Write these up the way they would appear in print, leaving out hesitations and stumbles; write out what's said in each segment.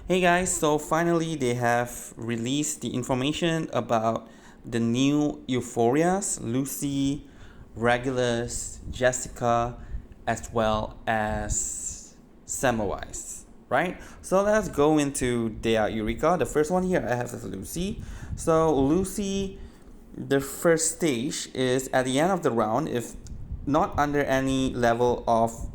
Hey guys, so finally they have released the information about the new Euphorias, Lucy, Regulus, Jessica, as well as Semmelweis, right? So let's go into their Eureka. The first one here I have is Lucy. So Lucy, the first stage is at the end of the round, if not under any level of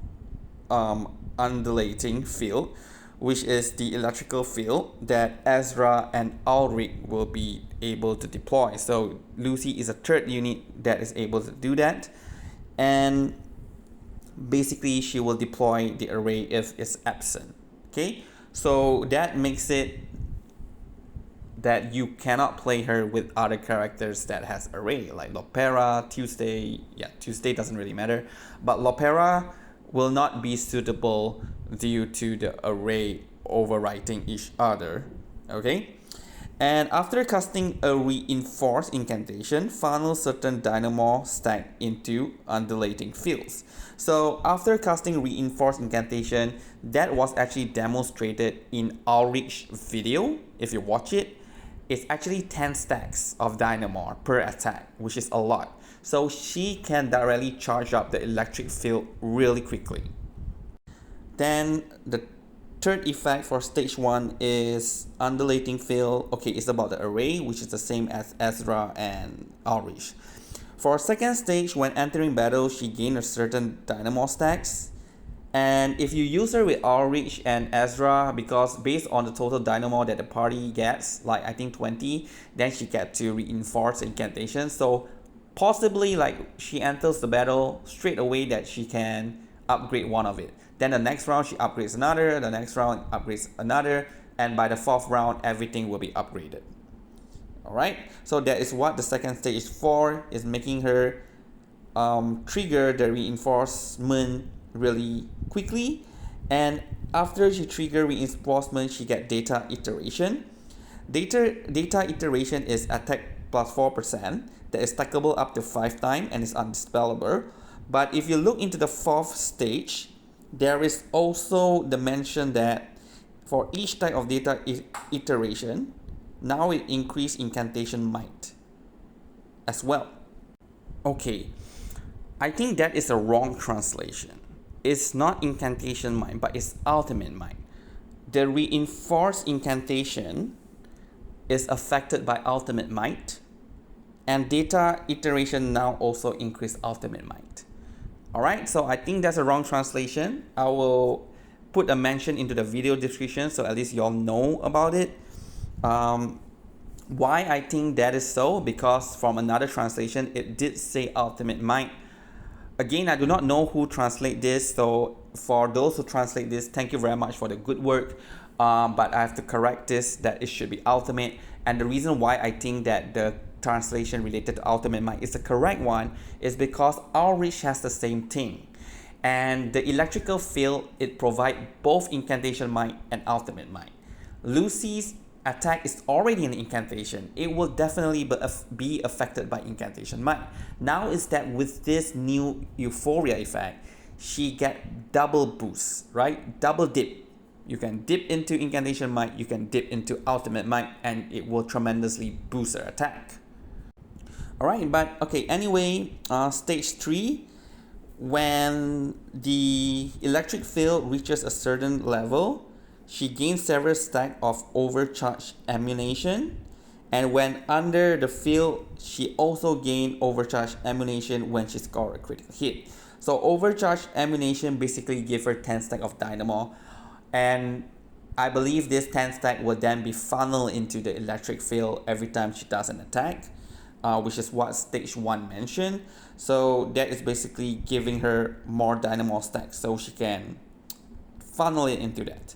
undulating field, which is the electrical field that Ezra and Ulrich will be able to deploy. So Lucy is a third unit that is able to do that, and basically she will deploy the array if it's absent. Okay, so that makes it that you cannot play her with other characters that has array like Lopera, Tuesday. Yeah, Tuesday doesn't really matter, but Lopera will not be suitable due to the array overwriting each other. Okay, and after casting a reinforced incantation, funnel certain dynamo stack into undulating fields. So after casting reinforced incantation, that was actually demonstrated in Ulrich's video. If you watch it, it's actually 10 stacks of dynamo per attack, which is a lot. So she can directly charge up the electric field really quickly. Then the third effect for stage 1 is undulating field. Okay, it's about the array, which is the same as Ezra and Ulrich. For second stage, when entering battle, she gains a certain dynamo stacks. And if you use her with Ulrich and Ezra, because based on the total dynamo that the party gets, like I think 20, then she gets to reinforce incantation. So possibly like she enters the battle straight away that she can upgrade one of it. Then the next round she upgrades another, the next round upgrades another, and by the fourth round everything will be upgraded. Alright, so that is what the second stage is for, is making her trigger the reinforcement really quickly. And after she trigger reinforcement, she get data iteration. Data iteration is attack plus 4% that is stackable up to 5 times and is undispellable. But if you look into the fourth stage, there is also the mention that for each type of data iteration, now it increase incantation might as well. Okay, I think that is a wrong translation. It's not incantation might, but it's ultimate might. The reinforced incantation is affected by ultimate might, and data iteration now also increase ultimate might. Alright, so I think that's a wrong translation. I will put a mention into the video description so at least y'all know about it. Why I think that is so? Because from another translation, it did say ultimate might. Again, I do not know who translate this, so for those who translate this, thank you very much for the good work. But I have to correct this, that it should be ultimate. And the reason why I think that the translation related to ultimate might is the correct one is because Ulrich has the same thing. And the electrical field, it provides both incantation might and ultimate might. Lucy's attack is already an incantation. It will definitely be affected by incantation might. Now is that with this new Euphoria effect, she get double boost, right? Double dip. You can dip into incantation might, you can dip into ultimate might, and it will tremendously boost her attack. Alright, but okay, anyway, stage 3, when the electric field reaches a certain level, she gains several stacks of overcharged ammunition, and when under the field, she also gains overcharged ammunition when she scores a critical hit. So overcharged ammunition basically give her 10 stacks of dynamo, and I believe this 10 stack will then be funneled into the electric field every time she does an attack, which is what stage 1 mentioned. So that is basically giving her more dynamo stacks so she can funnel it into that.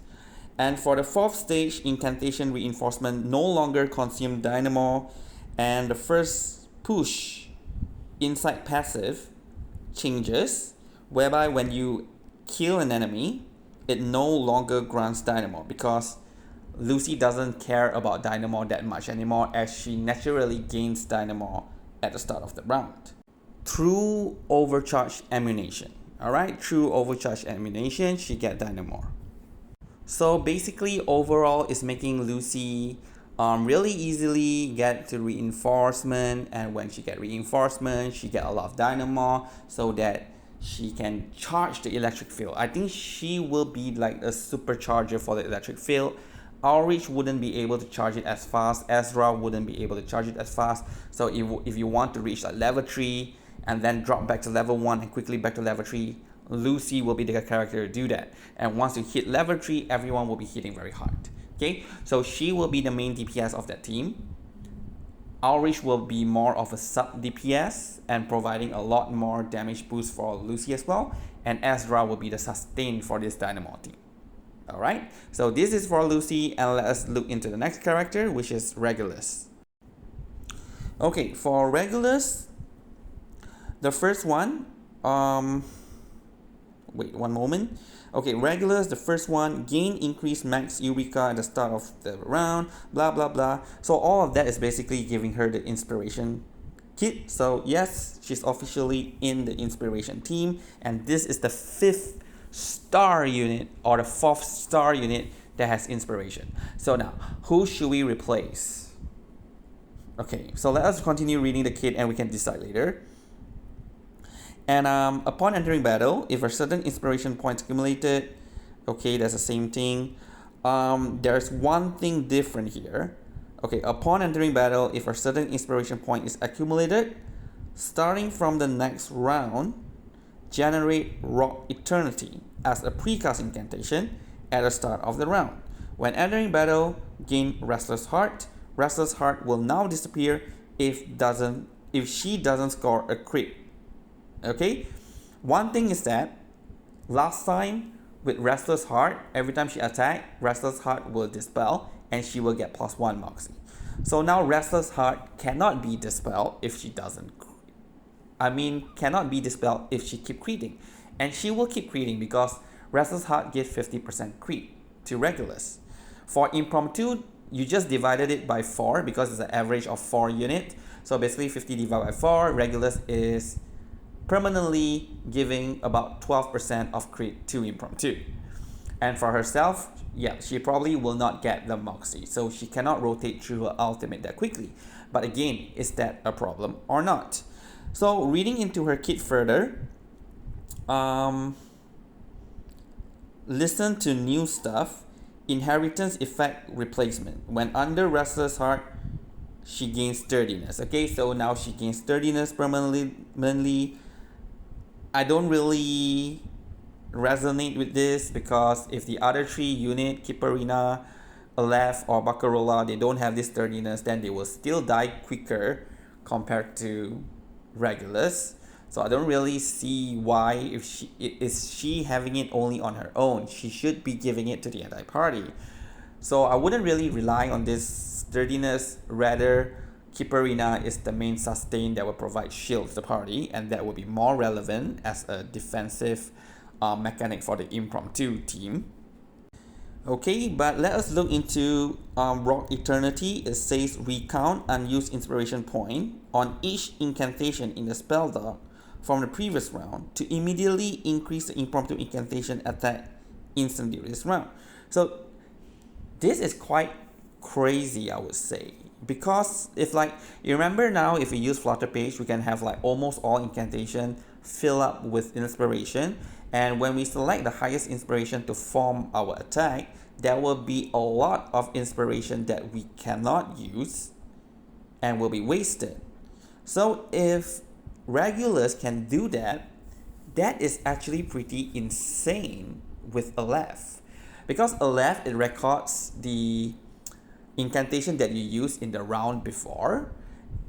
And for the fourth stage, incantation reinforcement no longer consume dynamo, and the first push inside passive changes, whereby when you kill an enemy, it no longer grants dynamo because Lucy doesn't care about dynamo that much anymore, as she naturally gains dynamo at the start of the round through overcharged ammunition. Alright, through overcharged ammunition, she get dynamo. So basically, overall, it's making Lucy really easily get to reinforcement, and when she get reinforcement, she get a lot of dynamo so that she can charge the electric field. I think she will be like a supercharger for the electric field. Ulrich wouldn't be able to charge it as fast. Ezra wouldn't be able to charge it as fast. So if you want to reach like level 3 and then drop back to level 1 and quickly back to level 3, Lucy will be the character to do that. And once you hit level 3, everyone will be hitting very hard. Okay, so she will be the main DPS of that team. Ulrich will be more of a sub DPS and providing a lot more damage boost for Lucy as well. And Ezra will be the sustain for this Dynamo team. Alright, so this is for Lucy, and let us look into the next character, which is Regulus. Okay, for Regulus, the first one, wait one moment. Okay, Regulus, the first one, gain increased max Eureka at the start of the round, blah blah blah. So all of that is basically giving her the inspiration kit. So yes, she's officially in the inspiration team, and this is the 5th star unit or the 4th star unit that has inspiration. So now, who should we replace? Okay, so let us continue reading the kit and we can decide later. And upon entering battle, if a certain inspiration point accumulated, okay, that's the same thing. There's one thing different here. Okay, upon entering battle, if a certain inspiration point is accumulated, starting from the next round, generate Rock Eternity as a precast incantation at the start of the round. When entering battle, gain Restless Heart. Restless Heart will now disappear if she doesn't score a crit. Okay, one thing is that last time with Restless Heart, every time she attacked, Restless Heart will dispel and she will get +1 Moxie. So now Restless Heart cannot be dispelled if she doesn't. Cannot be dispelled if she keep creating, and she will keep creating because Restless Heart gives 50% crit to Regulus. For Impromptu, you just divided it by 4 because it's an average of 4 units. So basically 50 divided by 4, Regulus is permanently giving about 12% of crit to Impromptu. And for herself, yeah, she probably will not get the Moxie, so she cannot rotate through her ultimate that quickly. But again, is that a problem or not? So reading into her kit further, listen to new stuff. Inheritance effect replacement. When under Restless Heart, she gains sturdiness. Okay, so now she gains sturdiness permanently. I don't really resonate with this because if the other 3 unit, Kiparina, Aleph or Baccarola, they don't have this sturdiness, then they will still die quicker compared to Regulus. So I don't really see why if she having it only on her own. She should be giving it to the entire party. So I wouldn't really rely on this sturdiness. Rather, Kiparina is the main sustain that will provide shield to the party, and that will be more relevant as a defensive mechanic for the Impromptu team. Okay, but let us look into Rock Eternity. It says recount unused inspiration point on each incantation in the spell dock from the previous round to immediately increase the Impromptu Incantation attack instantly this round. So this is quite crazy, I would say, because if like you remember now, if we use Flutter Page, we can have like almost all incantation fill up with inspiration, and when we select the highest inspiration to form our attack, there will be a lot of inspiration that we cannot use and will be wasted. So if Regulus can do that, that is actually pretty insane with Aleph, because Aleph, it records the incantation that you used in the round before,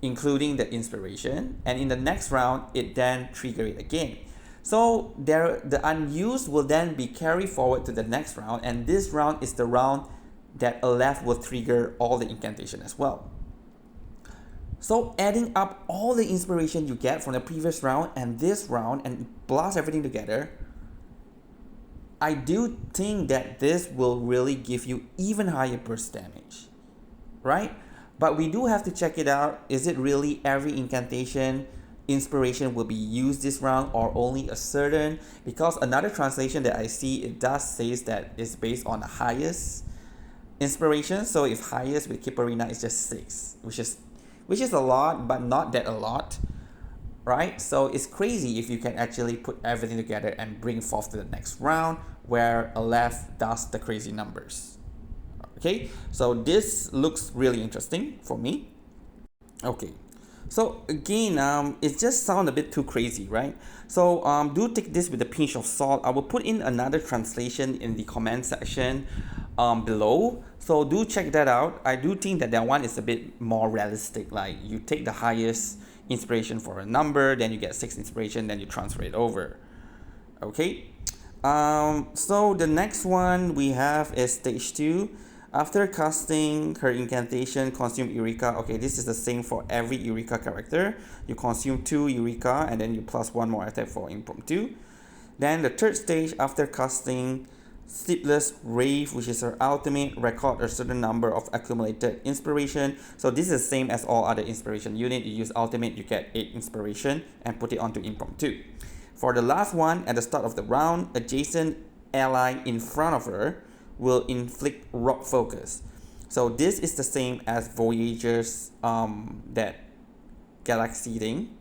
including the inspiration, and in the next round it then trigger it again. So the unused will then be carried forward to the next round, and this round is the round that Aleph will trigger all the incantation as well. So adding up all the inspiration you get from the previous round and this round and blast everything together, I do think that this will really give you even higher burst damage, right? But we do have to check it out. Is it really every incantation inspiration will be used this round or only a certain, because another translation that I see, it does says that it's based on the highest inspiration. So if highest with Kiparina is just 6, which is a lot, but not that a lot, right? So it's crazy if you can actually put everything together and bring forth to the next round where Aleph does the crazy numbers. Okay, so this looks really interesting for me. Okay, so again, it just sounds a bit too crazy, right? So do take this with a pinch of salt. I will put in another translation in the comment section below. So do check that out. I do think that that one is a bit more realistic. Like you take the highest inspiration for a number, then you get 6 inspiration, then you transfer it over. Okay. So the next one we have is stage 2. After casting her incantation, consume Eureka. Okay, this is the same for every Eureka character. You consume 2 Eureka and then you plus 1 more attack for Impromptu. Then the third stage, after casting Sleepless Rave, which is her ultimate, record a certain number of accumulated inspiration. So this is the same as all other inspiration unit. You use ultimate, you get 8 inspiration and put it onto Impromptu. For the last one, at the start of the round, adjacent ally in front of her will inflict rock focus. So this is the same as Voyager's that galaxy thing,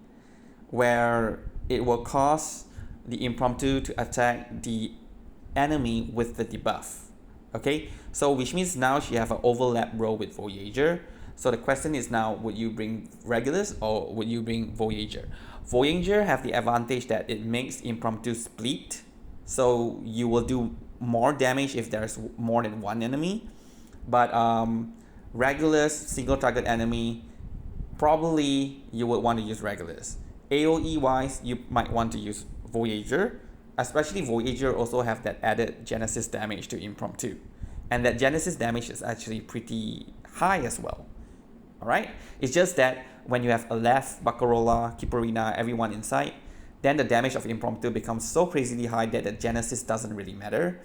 where it will cause the Impromptu to attack the enemy with the debuff. Okay, so which means now she have an overlap role with Voyager. So the question is now, would you bring Regulus or would you bring Voyager? Voyager have the advantage that it makes Impromptu split, so you will do more damage if there's more than one enemy. But Regulus, single target enemy, probably you would want to use Regulus. AoE wise, you might want to use Voyager, especially Voyager also have that added Genesis damage to Impromptu, and that Genesis damage is actually pretty high as well. Alright, it's just that when you have Aleph, Baccarola, Kiparina, everyone inside, then the damage of Impromptu becomes so crazily high that the Genesis doesn't really matter.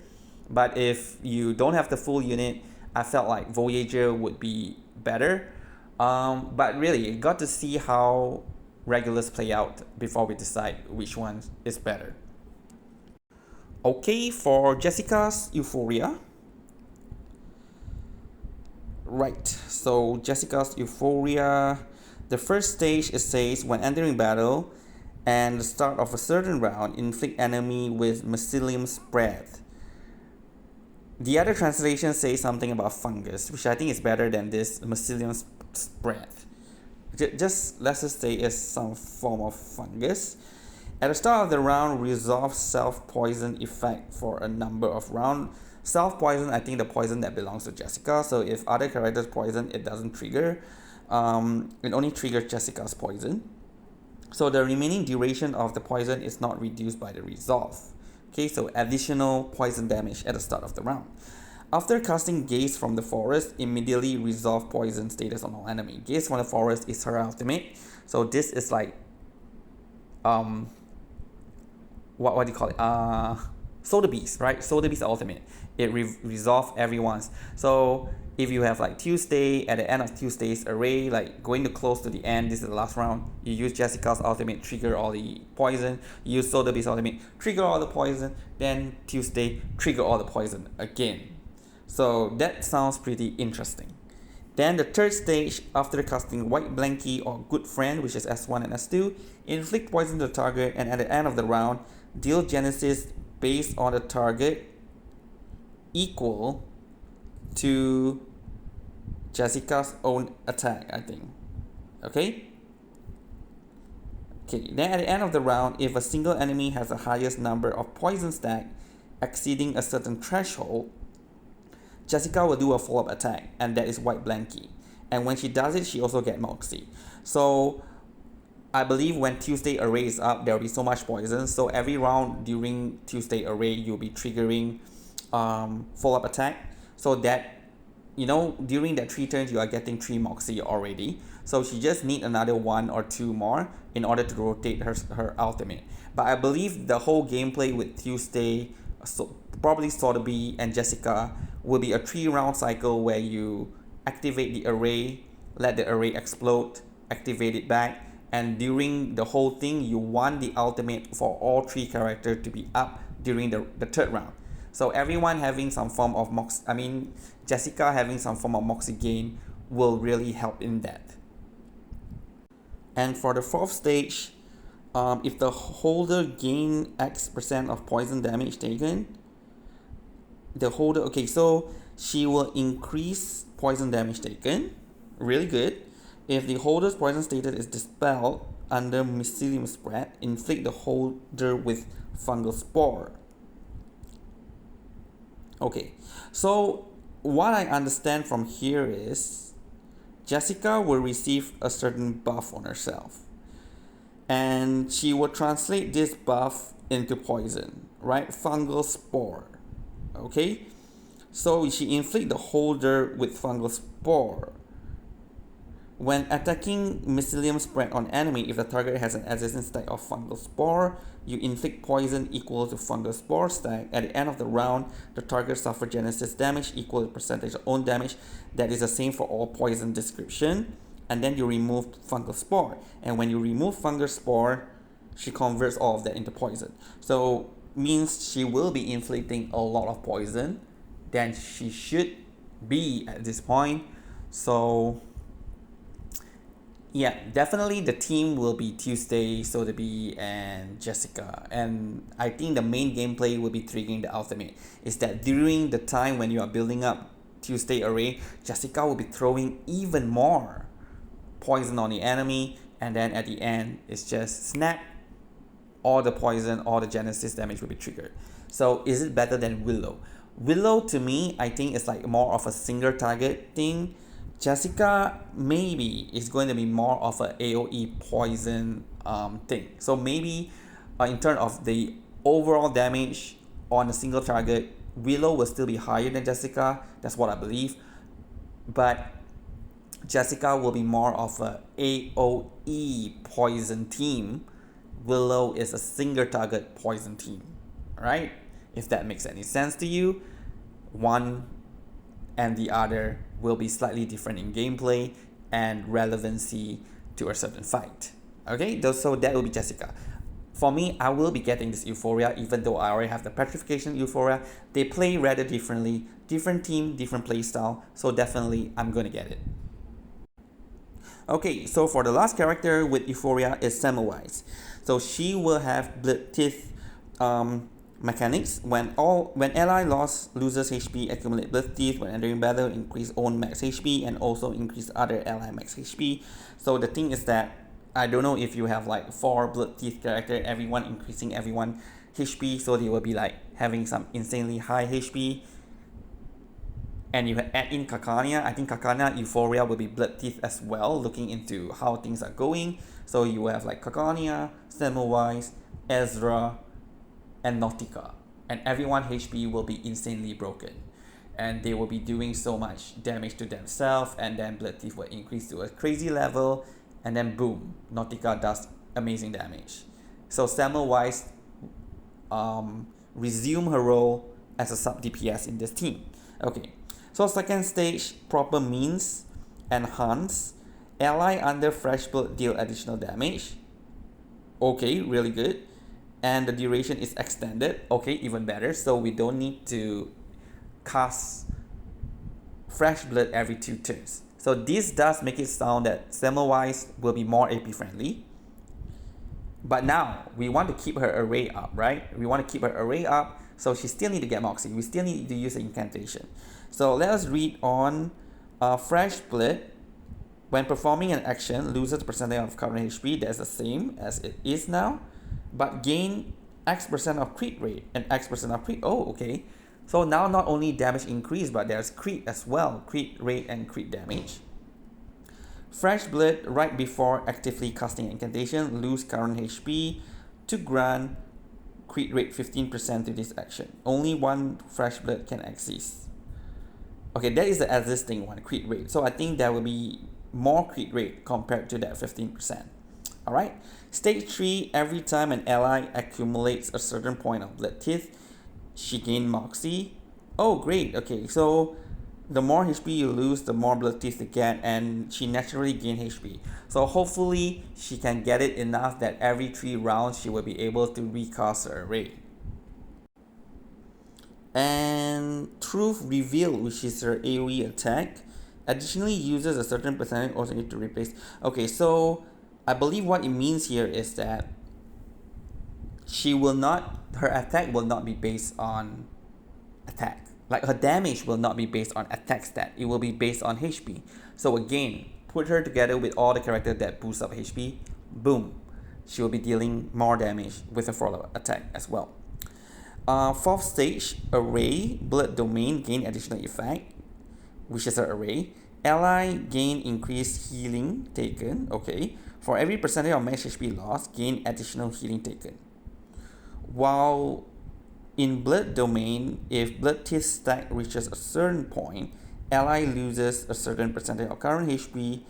But if you don't have the full unit, I felt like Voyager would be better. But really, you got to see how Regulus play out before we decide which one is better. Okay, for Jessica's Euphoria. Right, so Jessica's Euphoria, the first stage, it says when entering battle and the start of a certain round, inflict enemy with mycelium spread. The other translation says something about fungus, which I think is better than this mycelium spread. Just let's just say it's some form of fungus. At the start of the round, resolve self-poison effect for a number of rounds. Self-poison, I think the poison that belongs to Jessica. So if other characters poison, it doesn't trigger. It only triggers Jessica's poison. So the remaining duration of the poison is not reduced by the resolve. Okay, so additional poison damage at the start of the round. After casting Gaze from the Forest, immediately resolve poison status on all enemy. Gaze from the Forest is her ultimate. So this is like what do you call it? Soda Beast, right? Soda Beast ultimate. It resolve everyone's. So if you have like Tuesday, at the end of Tuesday's array, like going to close to the end, this is the last round, you use Jessica's ultimate, trigger all the poison, you use Soda Beast ultimate, trigger all the poison, then Tuesday, trigger all the poison again. So that sounds pretty interesting. Then the third stage, after casting White Blankie or Good Friend, which is S1 and S2, inflict poison to the target, and at the end of the round, deal Genesis based on the target equal to Jessica's own attack, I think. Okay? Okay, then at the end of the round, if a single enemy has the highest number of poison stack exceeding a certain threshold, Jessica will do a follow-up attack, and that is White Blankie. And when she does it, she also gets Moxie. So I believe when Tuesday array is up, there will be so much poison. So every round during Tuesday array, you'll be triggering follow-up attack. So that, you know, during that 3 turns, you are getting 3 Moxie already. So she just need another 1 or 2 more in order to rotate her ultimate. But I believe the whole gameplay with Tuesday, so probably Sotheby and Jessica, will be a 3-round cycle where you activate the array, let the array explode, activate it back, And during the whole thing, you want the ultimate for all 3 characters to be up during the 3rd round. So everyone having some form of Jessica having some form of Moxie gain will really help in that. And for the 4th stage, if the holder gain X% of poison damage taken, the holder, okay, so she will increase poison damage taken, really good. If the holder's poison status is dispelled under mycelium spread, inflict the holder with fungal spore. Okay, so what I understand from here is Jessica will receive a certain buff on herself, and she will translate this buff into poison, right? Fungal spore. Okay, so she inflict the holder with fungal spore. When attacking mycelium spread on enemy, if the target has an existing stack of fungal spore, you inflict poison equal to fungal spore stack. At the end of the round, the target suffers genesis damage equal to percentage of own damage. That is the same for all poison description. And then you remove fungal spore. And when you remove fungal spore, she converts all of that into poison. So means she will be inflicting a lot of poison than she should be at this point. So yeah, definitely the team will be Tuesday, Sotheby, and Jessica. And I think the main gameplay will be triggering the ultimate. Is that during the time when you are building up Tuesday array, Jessica will be throwing even more poison on the enemy. And then at the end, it's just snap. All the poison, all the genesis damage will be triggered. So is it better than Willow? Willow to me, I think it's like more of a single target thing. Jessica maybe is going to be more of a AoE poison thing. So maybe in terms of the overall damage on a single target, Willow will still be higher than Jessica. That's what I believe. But Jessica will be more of a AoE poison team. Willow is a single target poison team. Right? If that makes any sense to you, one and the other will be slightly different in gameplay and relevancy to a certain fight. Okay, so that will be Jessica. For me, I will be getting this Euphoria, even though I already have the Petrification Euphoria. They play rather differently, different team, different play style, so definitely I'm gonna get it. Okay, so for the last character with Euphoria is Semmelweis. So she will have Blood Teeth mechanics. When ally loses HP, accumulate Blood Teeth. When entering battle, increase own max HP and also increase other ally max HP. So the thing is that I don't know if you have like 4 Blood Teeth character, everyone increasing everyone HP, so they will be like having some insanely high HP. And you add in Kakania. I think Kakania Euphoria will be Blood Teeth as well, looking into how things are going. So you have like Kakania, Semmelweis, Ezra, and Nautica, and everyone HP will be insanely broken, and they will be doing so much damage to themselves, and then Blood Thief will increase to a crazy level, and then boom, Nautica does amazing damage. So Semmelweis resume her role as a sub DPS in this team. Okay, so second stage, proper means enhance, ally under fresh blood deal additional damage. Okay, really good. And the duration is extended. Okay, even better. So we don't need to cast fresh blood every 2 turns. So this does make it sound that Semmelweis will be more AP friendly. But now we want to keep her array up, right? We want to keep her array up. So she still need to get Moxie. We still need to use the incantation. So let us read on fresh blood. When performing an action, loses percentage of current HP. That's the same as it is now. But gain X% of crit rate and X% of crit. Oh, okay. So now not only damage increase, but there's crit as well. Crit rate and crit damage. Fresh blood right before actively casting incantation. Lose current HP to grant crit rate 15% to this action. Only one fresh blood can exist. Okay, that is the existing one, crit rate. So I think there will be more crit rate compared to that 15%. Alright, stage 3, every time an ally accumulates a certain point of Blood Teeth, she gains Moxie. Oh, great. Okay, so the more HP you lose, the more blood teeth you get, and she naturally gain HP. So hopefully she can get it enough that every 3 rounds she will be able to recast her array. And Truth Reveal, which is her AoE attack, additionally uses a certain percentage also need to replace. Okay, so I believe what it means here is that her attack will not be based on attack. Like her damage will not be based on attack stat. It will be based on HP. So again, put her together with all the characters that boost up HP. Boom. She will be dealing more damage with a follow-up attack as well. 4th stage, Array, Blood Domain gain additional effect, which is her array. Ally gain increased healing taken. Okay. For every percentage of max HP lost, gain additional healing taken. While in Blood Domain, if Blood Teeth stack reaches a certain point, ally loses a certain percentage of current HP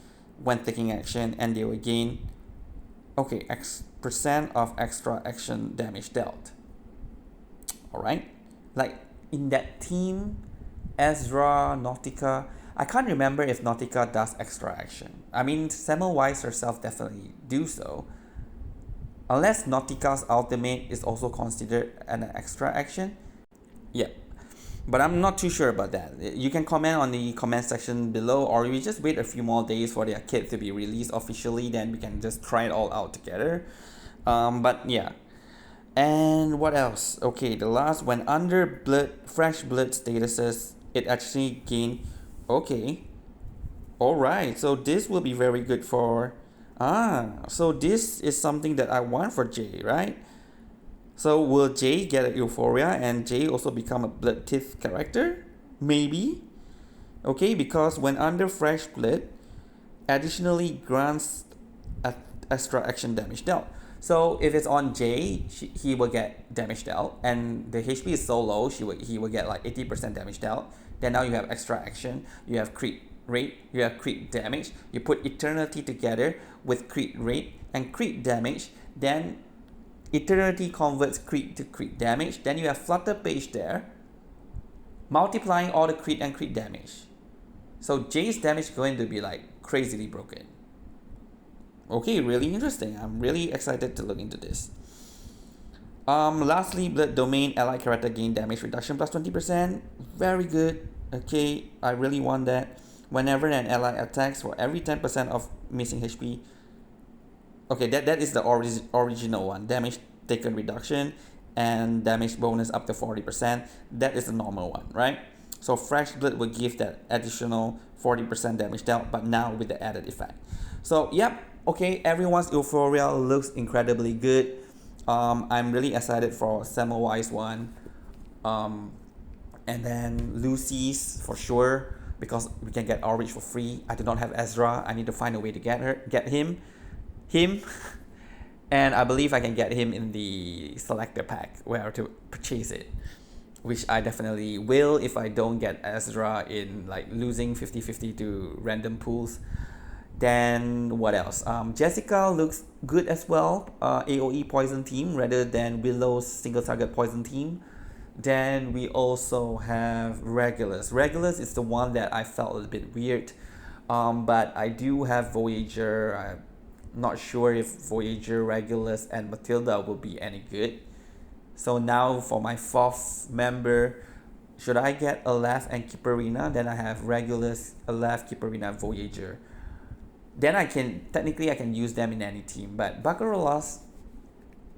when taking action, and they will gain X% of extra action damage dealt. Alright? Like in that team, Ezra, Nautica, I can't remember if Nautica does extra action. I mean, Semmelweis herself definitely do so. Unless Nautica's ultimate is also considered an extra action. Yeah, but I'm not too sure about that. You can comment on the comment section below, or we just wait a few more days for their kit to be released officially, then we can just try it all out together. But yeah. And what else? Okay, the last, when under fresh blood statuses, it actually gained. Okay. Alright, so this will be very good for... so this is something that I want for Jay, right? So will Jay get a Euphoria and Jay also become a Blood Teeth character? Maybe. Okay, because when under fresh blood, additionally grants extra action damage dealt. So if it's on Jay, he will get damage dealt, and the HP is so low, he will get like 80% damage dealt. Then now you have extra action, you have crit rate, you have crit damage, you put Eternity together with crit rate and crit damage, then Eternity converts crit to crit damage, then you have Flutter Page there, multiplying all the crit and crit damage. So Jay's damage is going to be like crazily broken. Okay, really interesting. I'm really excited to look into this. Lastly, Blood Domain, ally character gain damage reduction plus 20%. Very good. Okay, I really want that. Whenever an ally attacks, for every 10% of missing HP. Okay, that is the original one. Damage taken reduction and damage bonus up to 40%. That is the normal one, right? So Fresh Blood will give that additional 40% damage dealt, but now with the added effect. So, yep. Okay, everyone's Euphoria looks incredibly good. I'm really excited for Semmelweis one. And then Lucy's for sure, because we can get Orange for free. I do not have Ezra. I need to find a way to get him. And I believe I can get him in the selector pack where to purchase it, which I definitely will if I don't get Ezra in like losing 50-50 to random pools. Then what else? Jessica looks good as well. AoE poison team rather than Willow's single target poison team. Then we also have Regulus. Regulus is the one that I felt a little bit weird. But I do have Voyager. I'm not sure if Voyager, Regulus, and Matilda will be any good. So now for my 4th member, should I get Aleph and Kiparina? Then I have Regulus, Aleph, Kiparina, Voyager. Then I can use them in any team. But Baccarolas,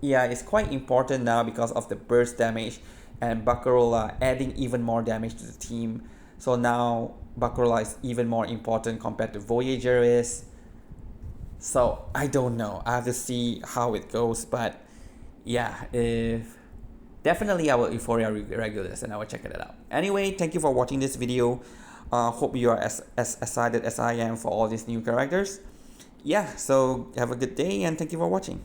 yeah, it's quite important now because of the burst damage and Baccarola adding even more damage to the team. So now Baccarola is even more important compared to Voyager is. So I don't know. I have to see how it goes. But yeah, definitely I will Euphoria Regulus and I will check it out. Anyway, thank you for watching this video. Hope you are as excited as I am for all these new characters. Yeah, so have a good day and thank you for watching.